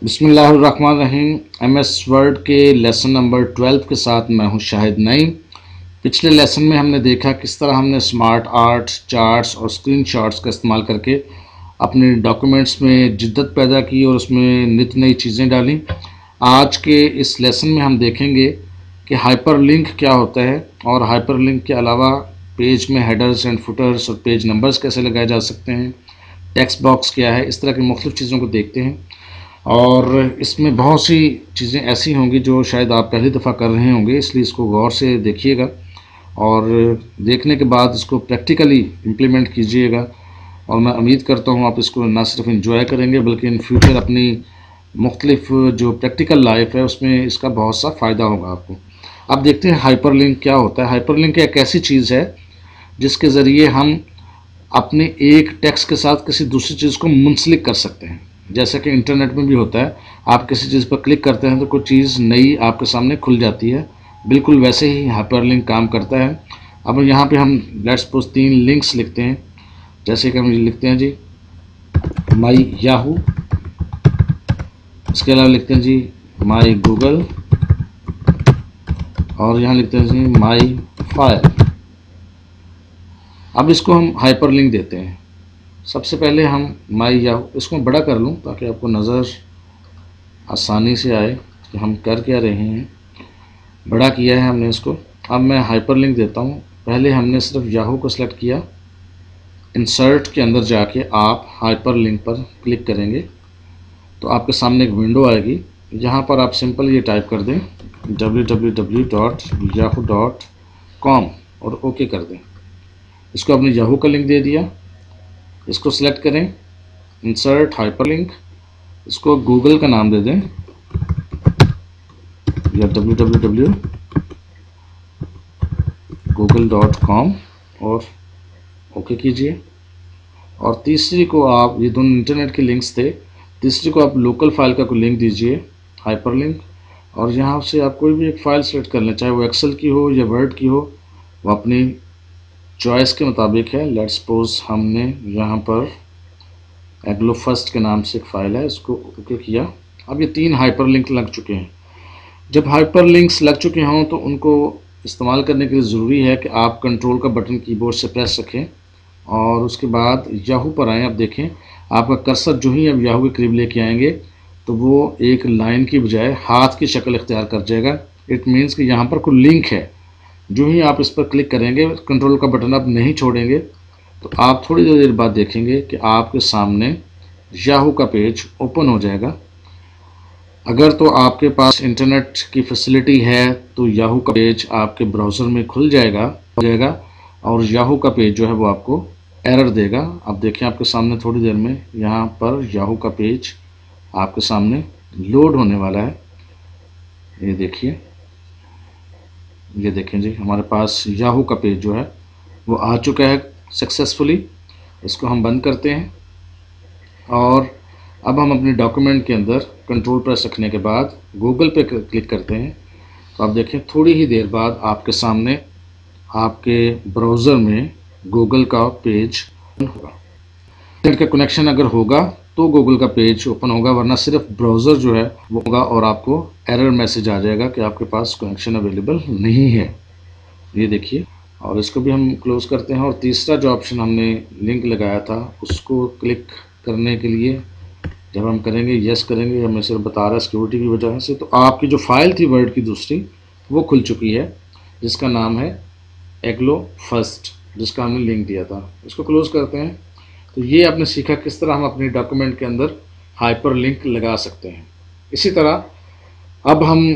बिस्मिल्लाहिर्रहमानिर्रहीम। MS word के lesson number 12 के साथ मैं हूं शाहिद नईम। पिछले लेसन में हमने देखा किस तरह हमने स्मार्ट आर्ट, चार्ट्स और स्क्रीनशॉट्स का इस्तेमाल करके अपने डॉक्यूमेंट्स में जिद्दत पैदा की और उसमें नित नई चीज़ें डाली। आज के इस लेसन में हम देखेंगे कि हाइपरलिंक क्या होता है और हाइपरलिंक के अलावा पेज में हेडर्स एंड फुटर्स और पेज नंबर्स कैसे लगाए जा सकते हैं, टेक्स्ट बॉक्स क्या है, इस तरह की मुख्तलिफ़ चीज़ों को देखते हैं। और इसमें बहुत सी चीज़ें ऐसी होंगी जो शायद आप पहली दफ़ा कर रहे होंगे, इसलिए इसको गौर से देखिएगा और देखने के बाद इसको प्रैक्टिकली इम्प्लीमेंट कीजिएगा। और मैं उम्मीद करता हूँ आप इसको ना सिर्फ इंजॉय करेंगे बल्कि इन फ्यूचर अपनी मुख्तलिफ जो प्रैक्टिकल लाइफ है उसमें इसका बहुत सा फ़ायदा होगा आपको। अब देखते हैं हाइपरलिंक क्या होता है। हाइपरलिंक एक ऐसी चीज़ है जिसके ज़रिए हम अपने एक टेक्स्ट के साथ किसी दूसरी चीज़ को मुंसलिक कर सकते हैं। जैसे कि इंटरनेट में भी होता है, आप किसी चीज़ पर क्लिक करते हैं तो कोई चीज़ नई आपके सामने खुल जाती है, बिल्कुल वैसे ही हाइपरलिंक काम करता है। अब यहाँ पे हम लेट्स सपोज 3 लिंक्स लिखते हैं, जैसे कि हम लिखते हैं जी माई याहू, इसके अलावा लिखते हैं जी माई गूगल और यहाँ लिखते हैं जी माई फाइल। अब इसको हम हाइपरलिंक देते हैं। सबसे पहले हम माई याहू, इसको मैं बड़ा कर लूँ ताकि आपको नज़र आसानी से आए कि हम कर क्या रहे हैं। बड़ा किया है हमने इसको। अब मैं हाइपरलिंक देता हूँ। पहले हमने सिर्फ याहू को सिलेक्ट किया, इंसर्ट के अंदर जाके आप हाइपरलिंक पर क्लिक करेंगे तो आपके सामने एक विंडो आएगी। यहाँ पर आप सिंपल ये टाइप कर दें www.yahoo.com और ओके कर दें। इसको आपने याहू का लिंक दे दिया, इसको सिलेक्ट करें, इंसर्ट हाइपरलिंक, इसको गूगल का नाम दे दें या www.google.com और ओके कीजिए। और तीसरी को आप, ये दोनों इंटरनेट के लिंक्स थे, तीसरी को आप लोकल फाइल का कोई लिंक दीजिए हाइपरलिंक, और यहाँ से आप कोई भी एक फ़ाइल सेलेक्ट कर लें, चाहे वो एक्सेल की हो या वर्ड की हो, वो अपनी चॉइस के मुताबिक है। लेट्स सपोज हमने यहाँ पर एग्लो फर्स्ट के नाम से एक फ़ाइल है, इसको ओके किया। अब ये 3 हाइपरलिंक लग चुके हैं। जब हाइपरलिंक्स लग चुके हों तो उनको इस्तेमाल करने के लिए ज़रूरी है कि आप कंट्रोल का बटन कीबोर्ड से प्रेस रखें और उसके बाद याहू पर आएँ। अब देखें आपका कर्सर जो ही अब याहू के करीब लेके आएंगे तो वो एक लाइन की बजाय हाथ की शक्ल इख्तियार कर जाएगा। इट मीन्स कि यहाँ पर कोई लिंक है। जो ही आप इस पर क्लिक करेंगे, कंट्रोल का बटन आप नहीं छोड़ेंगे, तो आप थोड़ी देर बाद देखेंगे कि आपके सामने याहू का पेज ओपन हो जाएगा। अगर तो आपके पास इंटरनेट की फैसिलिटी है तो याहू का पेज आपके ब्राउज़र में खुल जाएगा और याहू का पेज जो है वो आपको एरर देगा। अब देखें आपके सामने थोड़ी देर में यहाँ पर याहू का पेज आपके सामने लोड होने वाला है। ये देखिए, ये देखें जी, हमारे पास याहू का पेज जो है वो आ चुका है सक्सेसफुली। इसको हम बंद करते हैं और अब हम अपने डॉक्यूमेंट के अंदर कंट्रोल प्रेस रखने के बाद गूगल पे क्लिक करते हैं तो आप देखें थोड़ी ही देर बाद आपके सामने आपके ब्राउज़र में गूगल का पेज होगा। इंटरनेट का कनेक्शन अगर होगा तो गूगल का पेज ओपन होगा, वरना सिर्फ ब्राउज़र जो है वो होगा और आपको एरर मैसेज आ जाएगा कि आपके पास कनेक्शन अवेलेबल नहीं है। ये देखिए, और इसको भी हम क्लोज करते हैं। और तीसरा जो ऑप्शन हमने लिंक लगाया था उसको क्लिक करने के लिए जब हम करेंगे, यस करेंगे, हमें सिर्फ बता रहा है सिक्योरिटी की वजह से, तो आपकी जो फाइल थी वर्ड की दूसरी वो खुल चुकी है जिसका नाम है एग्लो फर्स्ट, जिसका हमने लिंक दिया था। इसको क्लोज करते हैं। तो ये आपने सीखा किस तरह हम अपने डॉक्यूमेंट के अंदर हाइपरलिंक लगा सकते हैं। इसी तरह अब हम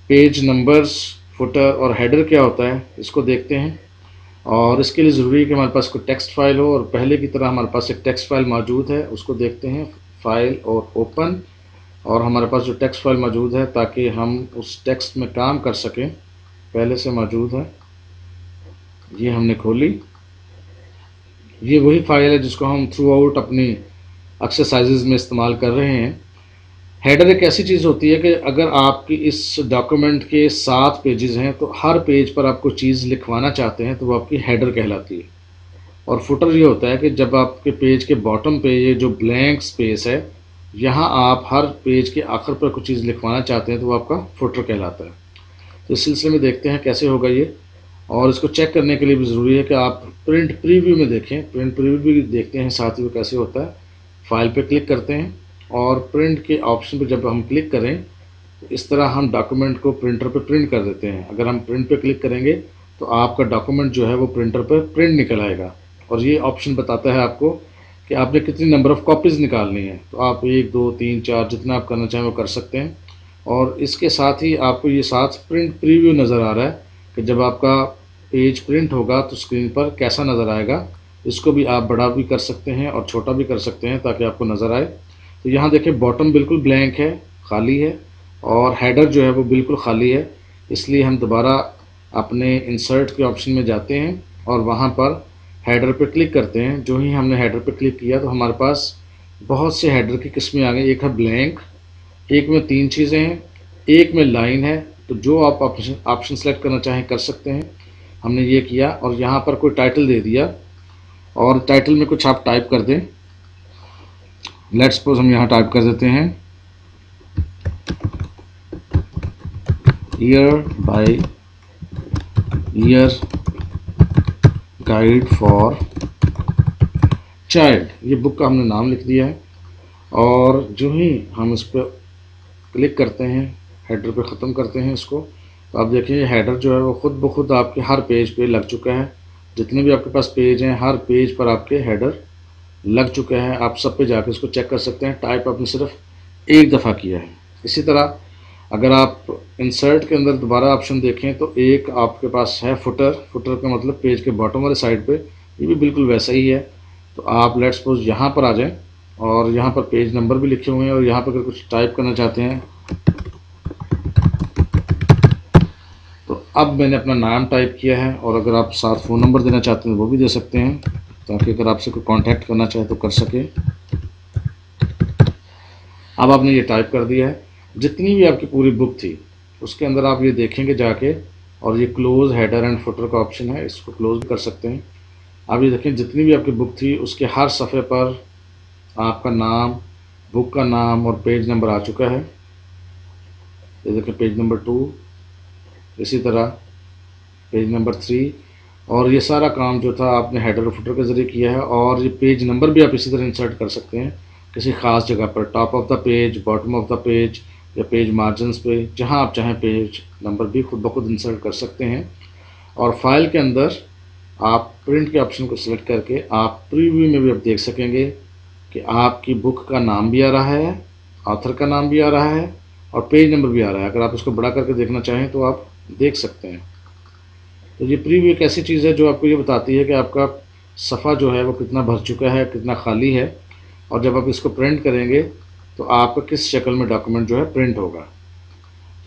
पेज नंबर्स, फुटर और हेडर क्या होता है इसको देखते हैं। और इसके लिए ज़रूरी है कि हमारे पास कोई टेक्स्ट फाइल हो, और पहले की तरह हमारे पास एक टेक्स्ट फाइल मौजूद है, उसको देखते हैं, फाइल और ओपन। और हमारे पास जो टेक्स्ट फाइल मौजूद है ताकि हम उस टेक्स्ट में काम कर सकें, पहले से मौजूद है, ये हमने खोली। ये वही फाइल है जिसको हम थ्रू आउट अपनी एक्सरसाइजेज में इस्तेमाल कर रहे हैं। हेडर एक ऐसी चीज़ होती है कि अगर आपकी इस डॉक्यूमेंट के 7 पेजेस हैं तो हर पेज पर आपको चीज़ लिखवाना चाहते हैं तो वो आपकी हेडर कहलाती है। और फुटर ये होता है कि जब आपके पेज के बॉटम पे ये जो ब्लैंक स्पेस है, यहाँ आप हर पेज के आखिर पर कुछ चीज़ लिखवाना चाहते हैं तो वो आपका फुटर कहलाता है। तो इस सिलसिले में देखते हैं कैसे होगा ये, और इसको चेक करने के लिए भी ज़रूरी है कि आप प्रिंट प्रीव्यू में देखें। प्रिंट प्रीव्यू भी देखते हैं साथ ही वो कैसे होता है। फाइल पे क्लिक करते हैं और प्रिंट के ऑप्शन पे जब हम क्लिक करें तो इस तरह हम डॉक्यूमेंट को प्रिंटर पे प्रिंट कर देते हैं। अगर हम प्रिंट पे क्लिक करेंगे तो आपका डॉक्यूमेंट जो है वो प्रिंटर पे प्रिंट निकल आएगा, और ये ऑप्शन बताता है आपको कि आपने कितनी नंबर ऑफ़ कॉपीज़ निकालनी है। तो आप 1 2 3 4 जितना आप करना चाहें वो कर सकते हैं। और इसके साथ ही आपको ये साथ प्रिंट प्रीव्यू नज़र आ रहा है कि जब आपका पेज प्रिंट होगा तो स्क्रीन पर कैसा नज़र आएगा। इसको भी आप बड़ा भी कर सकते हैं और छोटा भी कर सकते हैं ताकि आपको नज़र आए। तो यहाँ देखें बॉटम बिल्कुल ब्लैंक है, खाली है, और हेडर जो है वो बिल्कुल खाली है। इसलिए हम दोबारा अपने इंसर्ट के ऑप्शन में जाते हैं और वहाँ पर हेडर पे क्लिक करते हैं। जो ही हमने हेडर पे क्लिक किया तो हमारे पास बहुत से हेडर की किस्में आ गई। एक है ब्लैंक, एक में 3 चीज़ें हैं, एक में लाइन है। तो जो आप ऑप्शन सेलेक्ट करना चाहें कर सकते हैं। हमने ये किया और यहाँ पर कोई टाइटल दे दिया, और टाइटल में कुछ आप टाइप कर दें। लेट्स सपोज हम यहाँ टाइप कर देते हैं year by year guide for child. ये बुक का हमने नाम लिख दिया है, और जो ही हम इस पर क्लिक करते हैं, हेडर पे ख़त्म करते हैं इसको, तो आप देखिए हेडर जो है वो खुद ब खुद आपके हर पेज पे लग चुका है। जितने भी आपके पास पेज हैं हर पेज पर आपके हेडर लग चुके हैं। आप सब पे जाकर इसको चेक कर सकते हैं। टाइप आपने सिर्फ एक दफ़ा किया है। इसी तरह अगर आप इंसर्ट के अंदर दोबारा ऑप्शन देखें तो एक आपके पास है फुटर। फुटर का मतलब पेज के बॉटम वाले साइड पे, ये भी बिल्कुल वैसा ही है। तो आप लेट्स सपोज यहाँ पर आ जाएं, और यहाँ पर पेज नंबर भी लिखे हुए हैं, और यहाँ पर अगर कुछ टाइप करना चाहते हैं तो अब मैंने अपना नाम टाइप किया है, और अगर आप साथ फ़ोन नंबर देना चाहते हैं वो भी दे सकते हैं ताकि अगर आपसे कोई कांटेक्ट करना चाहे तो कर सके। अब आपने ये टाइप कर दिया है। जितनी भी आपकी पूरी बुक थी उसके अंदर आप ये देखेंगे जाके, और ये क्लोज हेडर एंड फुटर का ऑप्शन है, इसको क्लोज भी कर सकते हैं। आप ये देखें जितनी भी आपकी बुक थी उसके हर सफ़े पर आपका नाम, बुक का नाम और पेज नंबर आ चुका है। ये देखें पेज नंबर 2, इसी तरह पेज नंबर 3, और ये सारा काम जो था आपने हेडर और फुटर के ज़रिए किया है। और ये पेज नंबर भी आप इसी तरह इंसर्ट कर सकते हैं किसी ख़ास जगह पर, top of the page, bottom of the page, या पेज मार्जिन्स पे, जहां आप चाहें पेज नंबर भी खुद ब खुद इंसर्ट कर सकते हैं। और फाइल के अंदर आप प्रिंट के ऑप्शन को सिलेक्ट करके आप प्रीव्यू में भी आप देख सकेंगे कि आपकी बुक का नाम भी आ रहा है, ऑथर का नाम भी आ रहा है, और पेज नंबर भी आ रहा है। अगर आप इसको बड़ा करके देखना चाहें तो आप देख सकते हैं। तो ये प्रीव्यू एक ऐसी चीज़ है जो आपको ये बताती है कि आपका सफ़ा जो है वो कितना भर चुका है, कितना खाली है, और जब आप इसको प्रिंट करेंगे तो आपका किस शक्ल में डॉक्यूमेंट जो है प्रिंट होगा।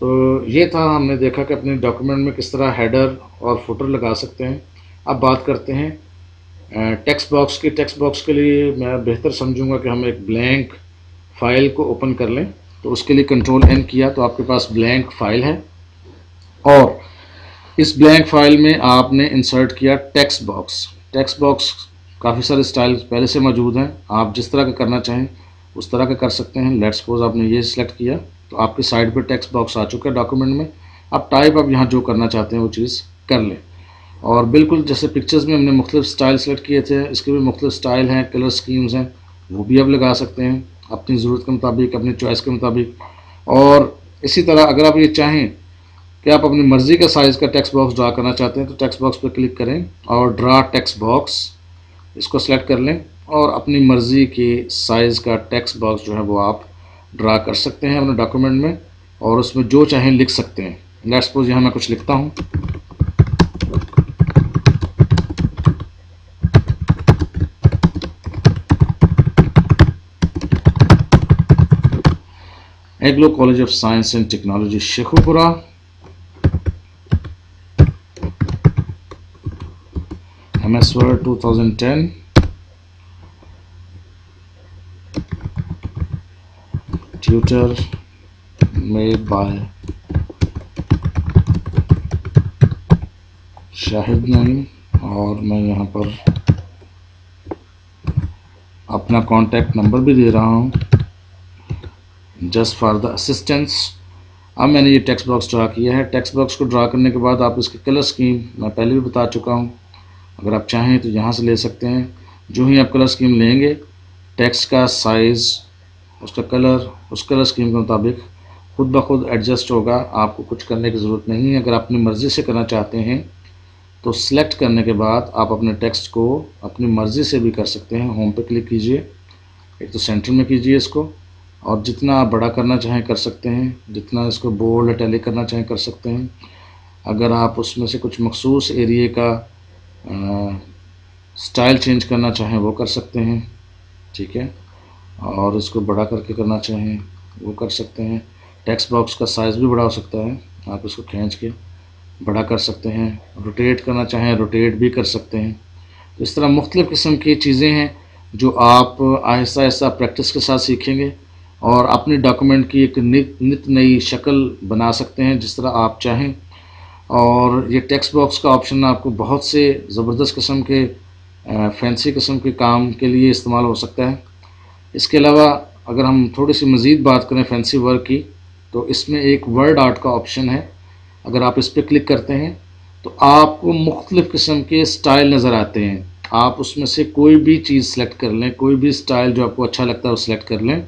तो ये था, हमने देखा कि अपने डॉक्यूमेंट में किस तरह हेडर और फुटर लगा सकते हैं। अब बात करते हैं टेक्स्ट बॉक्स की। टेक्स्ट बॉक्स के लिए मैं बेहतर समझूंगा कि हम एक ब्लैंक फ़ाइल को ओपन कर लें। तो उसके लिए कंट्रोल N किया तो आपके पास ब्लैंक फ़ाइल है, और इस ब्लैंक फ़ाइल में आपने इंसर्ट किया टेक्स्ट बॉक्स। टेक्स्ट बॉक्स काफ़ी सारे स्टाइल पहले से मौजूद हैं, आप जिस तरह का करना चाहें उस तरह का कर सकते हैं। लेट्स सपोज आपने ये सिलेक्ट किया तो आपके साइड पे टेक्स्ट बॉक्स आ चुका है डॉक्यूमेंट में। अब टाइप आप यहाँ जो करना चाहते हैं वो चीज़ कर लें। और बिल्कुल जैसे पिक्चर्स में हमने मुख्तलिफ स्टाइल सेलेक्ट किए थे, इसके भी मुख्तलिफ स्टाइल हैं, कलर स्कीम्स हैं, वो भी आप लगा सकते हैं अपनी ज़रूरत के मुताबिक, अपनी चॉइस के मुताबिक। और इसी तरह अगर आप ये चाहें कि आप अपनी मर्ज़ी का साइज़ का टेक्स्ट बॉक्स ड्रा करना चाहते हैं तो टेक्स्ट बॉक्स पर क्लिक करें और ड्रा टेक्स्ट बॉक्स इसको सेलेक्ट कर लें, और अपनी मर्ज़ी के साइज़ का टेक्स्ट बॉक्स जो है वो आप ड्रा कर सकते हैं अपने डॉक्यूमेंट में, और उसमें जो चाहें लिख सकते हैं। लेट्स सपोज यहाँ मैं कुछ लिखता हूँ। Anglo college of science and technology Sheikhupura, MS Word 2010, computer made by Shahid Naeem, और मैं यहाँ पर अपना कॉन्टैक्ट नंबर भी दे रहा हूँ जस्ट फॉर द असिस्टेंस। अब मैंने ये टेक्स्ट बॉक्स ड्रा किया है। टेक्स्ट बॉक्स को ड्रा करने के बाद आप इसकी कलर स्कीम मैं पहले भी बता चुका हूँ, अगर आप चाहें तो यहाँ से ले सकते हैं। जो ही आप कलर स्कीम लेंगे, टेक्स्ट का साइज़, उसका कलर, उस कलर स्कीम के मुताबिक खुद ब खुद एडजस्ट होगा। आपको कुछ करने की ज़रूरत नहीं है। अगर आप अपनी मर्ज़ी से करना चाहते हैं तो सिलेक्ट करने के बाद आप अपने टेक्स्ट को अपनी मर्ज़ी से भी कर सकते हैं। होम पे क्लिक कीजिए, एक तो सेंटर में कीजिए इसको, और जितना आप बड़ा करना चाहें कर सकते हैं, जितना इसको बोल्ड इटैलिक करना चाहें कर सकते हैं। अगर आप उसमें से कुछ मखसूस एरिया का स्टाइल चेंज करना चाहें वो कर सकते हैं, ठीक है। और इसको बड़ा करके करना चाहें वो कर सकते हैं। टेक्स्ट बॉक्स का साइज़ भी बड़ा हो सकता है, आप इसको खींच के बड़ा कर सकते हैं। रोटेट करना चाहें रोटेट भी कर सकते हैं। तो इस तरह मुख्तलिफ़ किस्म की चीज़ें हैं जो आप आहिस्ता आहिस्ता प्रैक्टिस के साथ सीखेंगे और अपने डॉक्यूमेंट की एक नित नई शक्ल बना सकते हैं जिस तरह आप चाहें। और ये टेक्स्ट बॉक्स का ऑप्शन आपको बहुत से ज़बरदस्त किस्म के फैंसी किस्म के काम के लिए इस्तेमाल हो सकता है। इसके अलावा अगर हम थोड़ी सी मज़ीद बात करें फैंसी वर्क की, तो इसमें एक वर्ड आर्ट का ऑप्शन है। अगर आप इस पर क्लिक करते हैं तो आपको मुख्तलिफ़ किस्म के स्टाइल नज़र आते हैं। आप उसमें से कोई भी चीज़ सेलेक्ट कर लें, कोई भी स्टाइल जो आपको अच्छा लगता है वो सिलेक्ट कर लें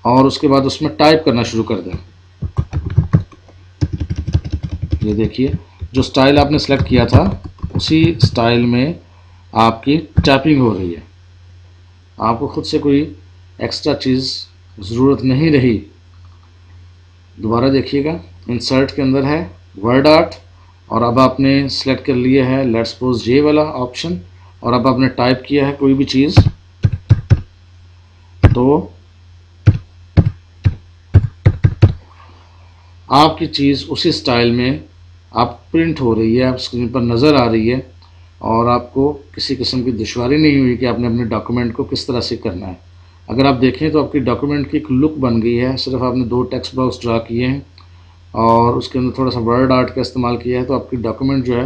और उसके बाद उसमें टाइप करना शुरू कर दें। ये देखिए, जो स्टाइल आपने सेलेक्ट किया था उसी स्टाइल में आपकी टाइपिंग हो रही है। आपको खुद से कोई एक्स्ट्रा चीज़ ज़रूरत नहीं रही। दोबारा देखिएगा, इंसर्ट के अंदर है वर्ड आर्ट, और अब आपने सेलेक्ट कर लिया है लेट्स सपोज ये वाला ऑप्शन, और अब आपने टाइप किया है कोई भी चीज़, तो आपकी चीज़ उसी स्टाइल में आप प्रिंट हो रही है, आप स्क्रीन पर नज़र आ रही है, और आपको किसी किस्म की दुश्वारी नहीं हुई कि आपने अपने डॉक्यूमेंट को किस तरह से करना है। अगर आप देखें तो आपकी डॉक्यूमेंट की एक लुक बन गई है। सिर्फ आपने 2 टेक्स्ट बॉक्स ड्रा किए हैं और उसके अंदर थोड़ा सा वर्ड आर्ट का इस्तेमाल किया है, तो आपकी डॉक्यूमेंट जो है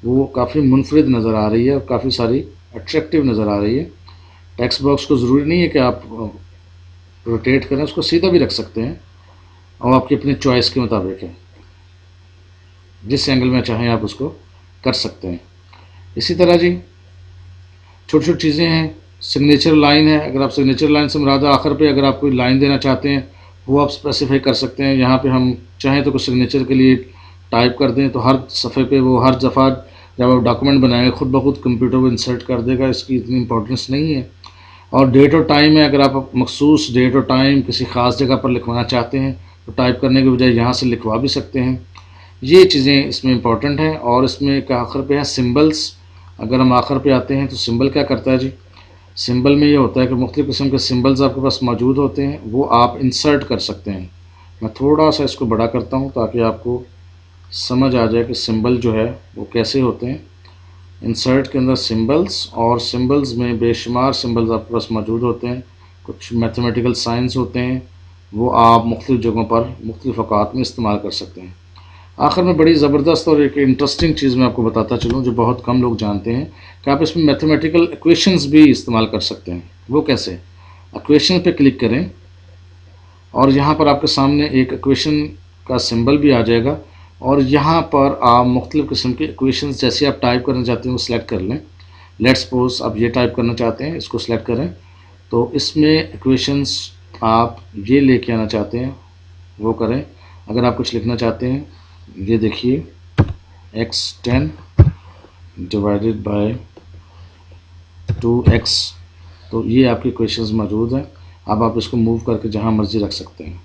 वो काफ़ी मुनफरिद नज़र आ रही है और काफ़ी सारी अट्रैक्टिव नज़र आ रही है। टेक्स्ट बॉक्स को ज़रूरी नहीं है कि आप रोटेट करें, उसको सीधा भी रख सकते हैं और आपकी अपनी चॉइस के मुताबिक है, जिस एंगल में चाहें आप उसको कर सकते हैं। इसी तरह जी छोटी छोटी चीज़ें हैं। सिग्नेचर लाइन है, अगर आप सिग्नेचर लाइन से मुराद आखिर पे अगर आप कोई लाइन देना चाहते हैं वो आप स्पेसिफाई कर सकते हैं। यहाँ पे हम चाहें तो कुछ सिग्नेचर के लिए टाइप कर दें तो हर सफ़े पे वो हर दफ़ा जब आप डॉक्यूमेंट बनाएंगे खुद ब खुद कंप्यूटर वो इंसर्ट कर देगा, इसकी इतनी इंपॉर्टेंस नहीं है। और डेट और टाइम है, अगर आप मखसूस डेट और टाइम किसी ख़ास जगह पर लिखवाना चाहते हैं तो टाइप करने के बजाय यहाँ से लिखवा भी सकते हैं। ये चीज़ें इसमें इंपॉर्टेंट हैं। और इसमें एक आखिर पे है सिम्बल्स। अगर हम आखिर पे आते हैं तो सिंबल क्या करता है जी, सिंबल में ये होता है कि मुख्तलिफ़ किस्म के सिंबल्स आपके पास मौजूद होते हैं, वो आप इंसर्ट कर सकते हैं। मैं थोड़ा सा इसको बड़ा करता हूँ ताकि आपको समझ आ जाए कि सिंबल जो है वो कैसे होते हैं। इंसर्ट के अंदर सिंबल्स, और सिंबल्स में बेशुमार सिंबल्स आपके पास मौजूद होते हैं। कुछ मैथमेटिकल साइंस होते हैं, वो आप मुख्तलिफ़ जगहों पर मुख्तलिफ़ औकात में इस्तेमाल कर सकते हैं। आखिर में बड़ी ज़बरदस्त और एक इंटरेस्टिंग चीज़ मैं आपको बताता चलूँ जो बहुत कम लोग जानते हैं कि आप इसमें मैथमेटिकल इक्वेशंस भी इस्तेमाल कर सकते हैं। वो कैसे? इक्वेशन पे क्लिक करें और यहाँ पर आपके सामने एक इक्वेशन का सिंबल भी आ जाएगा, और यहाँ पर आप मुख्तलिफ़ किस्म के इक्वेशंस जैसे आप टाइप करना चाहते हैं वो सिलेक्ट कर लें। लेट्स सपोज आप ये टाइप करना चाहते हैं, इसको सिलेक्ट करें, तो इसमें इक्वेशंस आप ये लेके आना चाहते हैं वो करें। अगर आप कुछ लिखना चाहते हैं, ये देखिए x10 डिवाइडेड बाय 2x, तो ये आपके इक्वेशंस मौजूद हैं। अब आप इसको मूव करके जहाँ मर्जी रख सकते हैं।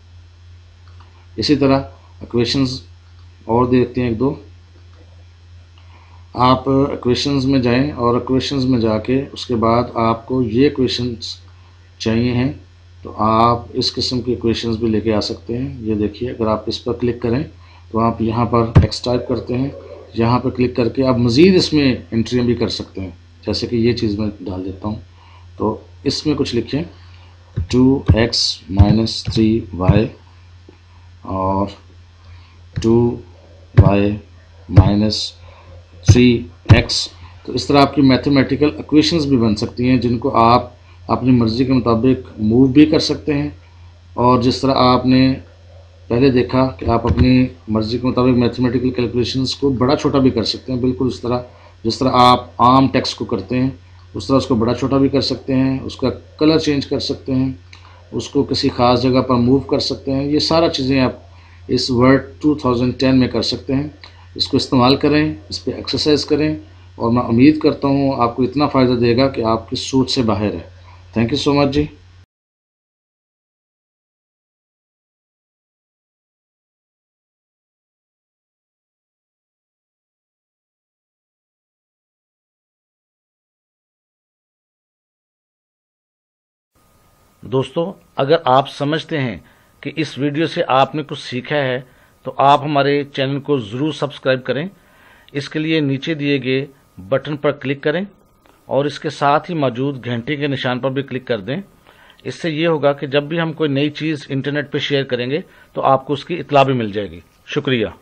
इसी तरह इक्वेशंस और देखते हैं एक दो। आप इक्वेशंस में जाएं और इक्वेशंस में जाके उसके बाद आपको ये इक्वेशंस चाहिए हैं तो आप इस किस्म के इक्वेशंस भी लेके आ सकते हैं। ये देखिए, अगर आप इस पर क्लिक करें तो आप यहाँ पर x टाइप करते हैं, यहाँ पर क्लिक करके आप मज़ीद इसमें एंट्रियाँ भी कर सकते हैं। जैसे कि ये चीज़ मैं डाल देता हूँ, तो इसमें कुछ लिखें 2x माइनस 3y और 2y माइनस 3x। तो इस तरह आपकी मैथमेटिकल इक्वेशंस भी बन सकती हैं जिनको आप अपनी मर्ज़ी के मुताबिक मूव भी कर सकते हैं। और जिस तरह आपने पहले देखा कि आप अपनी मर्ज़ी के मुताबिक मैथमेटिकल कैलकुलेशंस को बड़ा छोटा भी कर सकते हैं, बिल्कुल उस तरह जिस तरह आप आम टेक्स्ट को करते हैं उस तरह उसको बड़ा छोटा भी कर सकते हैं, उसका कलर चेंज कर सकते हैं, उसको किसी ख़ास जगह पर मूव कर सकते हैं। ये सारा चीज़ें आप इस वर्ड 2010 में कर सकते हैं। इसको इस्तेमाल करें, इस पर एक्सरसाइज करें और मैं उम्मीद करता हूँ आपको इतना फ़ायदा देगा कि आपकी सोच से बाहर है। थैंक यू सो मच जी। दोस्तों, अगर आप समझते हैं कि इस वीडियो से आपने कुछ सीखा है तो आप हमारे चैनल को ज़रूर सब्सक्राइब करें। इसके लिए नीचे दिए गए बटन पर क्लिक करें और इसके साथ ही मौजूद घंटे के निशान पर भी क्लिक कर दें। इससे ये होगा कि जब भी हम कोई नई चीज़ इंटरनेट पर शेयर करेंगे तो आपको उसकी इत्तला भी मिल जाएगी। शुक्रिया।